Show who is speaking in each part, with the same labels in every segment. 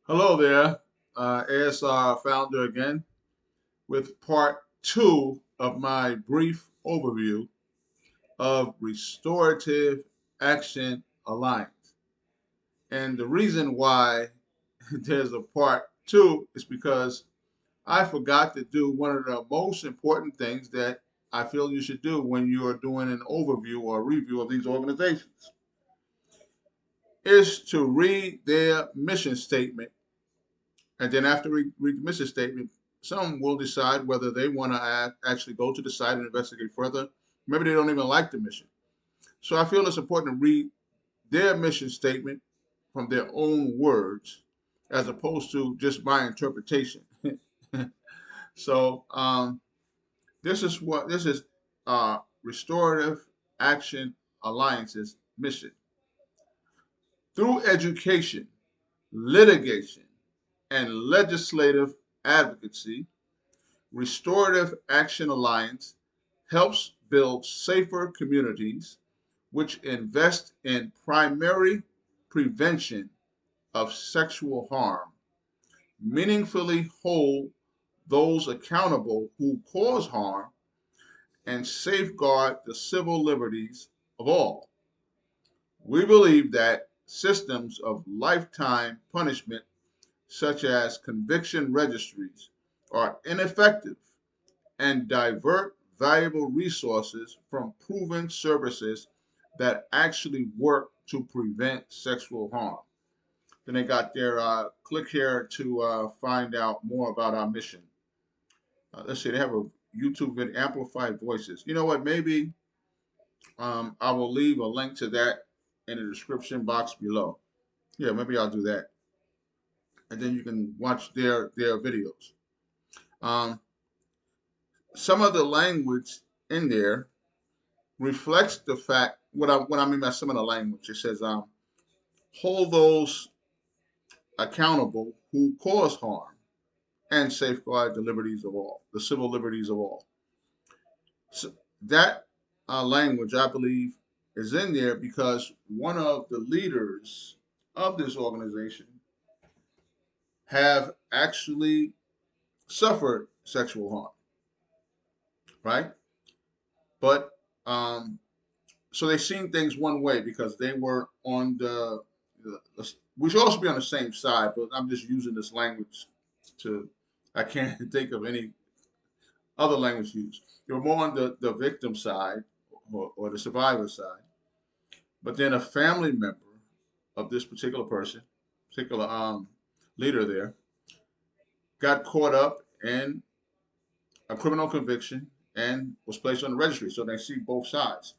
Speaker 1: Hello there, ASR founder again with part two of my brief overview of Restorative Action Alliance. And the reason why there's a part two is because I forgot to do one of the most important things that I feel you should do when you are doing an overview or review of these organizations is to read their mission statement. And then after read the mission statement, some will decide whether they want to actually go to the site and investigate further. Maybe they don't even like the mission. So I feel it's important to read their mission statement from their own words as opposed to just my interpretation. So this is Restorative Action Alliance's mission. Through education, litigation, and legislative advocacy, Restorative Action Alliance helps build safer communities which invest in primary prevention of sexual harm, meaningfully hold those accountable who cause harm, and safeguard the civil liberties of all. We believe that systems of lifetime punishment, such as conviction registries, are ineffective and divert valuable resources from proven services that actually work to prevent sexual harm. Then they got their click here to find out more about our mission. Let's see, they have a YouTube video, Amplified Voices. You know what? Maybe I will leave a link to that in the description box below. Yeah, maybe I'll do that. And then you can watch their videos. Um, some of the language in there reflects the fact what I mean by some of the language. It says hold those accountable who cause harm and safeguard the liberties of all, the civil liberties of all. So that language, I believe, is in there because one of the leaders of this organization have actually suffered sexual harm, right? But so they seen things one way because they were on we should also be on the same side, but I'm just using this language to, I can't think of any other language used. They were more on the victim side or the survivor side. But then a family member of this particular person, particular leader there, got caught up in a criminal conviction and was placed on the registry. So they see both sides.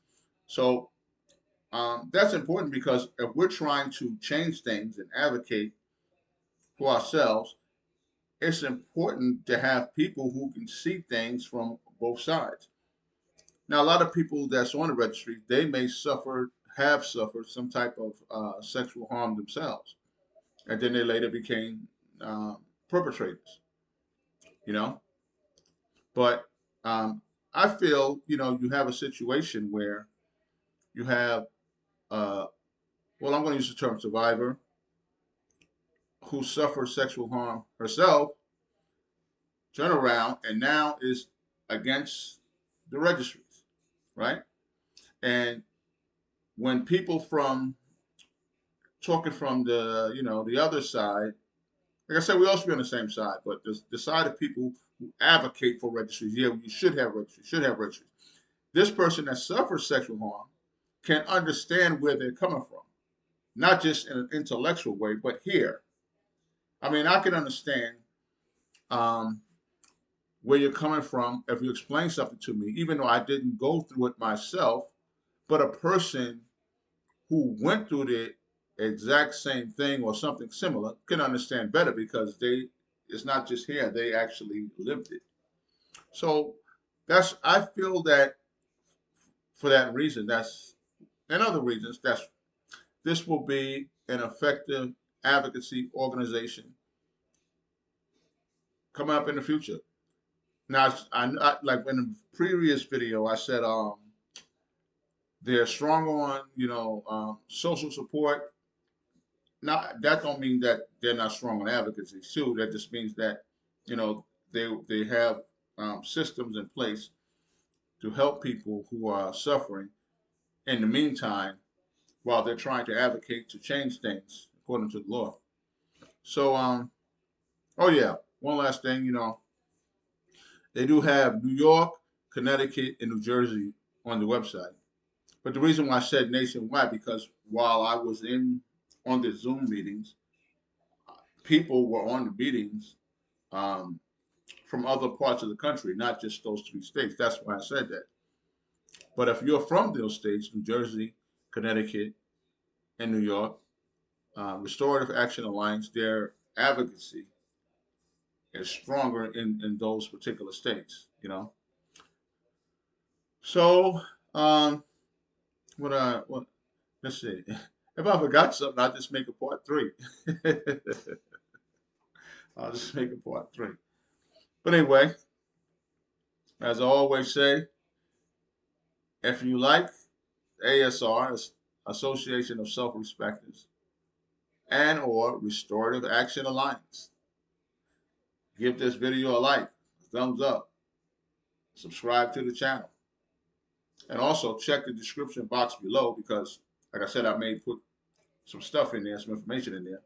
Speaker 1: So that's important because if we're trying to change things and advocate for ourselves, it's important to have people who can see things from both sides. Now, a lot of people that's on the registry, they may have suffered some type of sexual harm themselves, and then they later became uh, perpetrators, you know. But um, I feel, you have a situation where you have, uh, well, I'm going to use the term survivor, who suffered sexual harm herself, turn around and now is against the registries, right? And when people from talking from the other side, like I said, we also be on the same side, but the side of people who advocate for registries, yeah, you should have registries, should have registries. This person that suffers sexual harm can understand where they're coming from, not just in an intellectual way, but here. I mean, I can understand um, where you're coming from if you explain something to me, even though I didn't go through it myself, but a person who went through the exact same thing or something similar can understand better because it's not just here, they actually lived it. So I feel that for that reason, that's and other reasons, that's this will be an effective advocacy organization coming up in the future. Now, like in the previous video, I said they're strong on social support, not that don't mean that they're not strong on advocacy too. That just means that, you know, they have systems in place to help people who are suffering in the meantime while they're trying to advocate to change things according to the law. So oh yeah, one last thing, you know, they do have New York, Connecticut, and New Jersey on the website. But the reason why I said nationwide, because while I was in on the Zoom meetings, people were on the meetings um, from other parts of the country, not just those three states. That's why I said that. But if you're from those states, New Jersey, Connecticut, and New York, Restorative Action Alliance, their advocacy is stronger in those particular states, you know. So, um, what, let's see. If I forgot something, I'll just make a part three. I'll just make a part three. But anyway, as I always say, if you like ASR, Association of Self-Respecters, and or Restorative Action Alliance, give this video a like, a thumbs up, subscribe to the channel, and also check the description box below because, like I said, I may put some stuff in there, some information in there.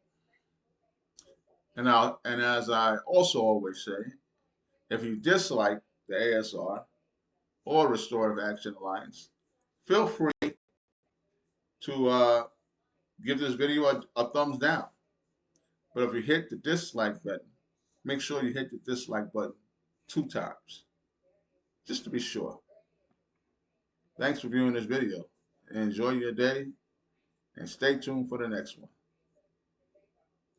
Speaker 1: And as I also always say, if you dislike the ASR or Restorative Action Alliance, feel free to give this video a thumbs down. But if you hit the dislike button, make sure you hit the dislike button 2 times, just to be sure. Thanks for viewing this video. Enjoy your day and stay tuned for the next one.